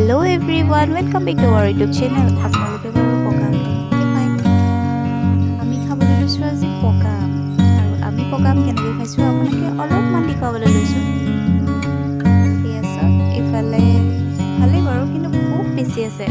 Hello everyone, welcome back to our YouTube channel. আপোনালোকে বাৰু পকা আম কেনেকৈ পায়? আমি খাবলৈ লৈছোঁ আজি পকা আম। আৰু আমি পকা আম কেনেকৈ খাইছোঁ আপোনালোকে অলপমান দেখুৱাবলৈ লৈছোঁ। ঠিক আছে, এইফালে ভালেই বাৰু, কিন্তু খুব বেছি আছে।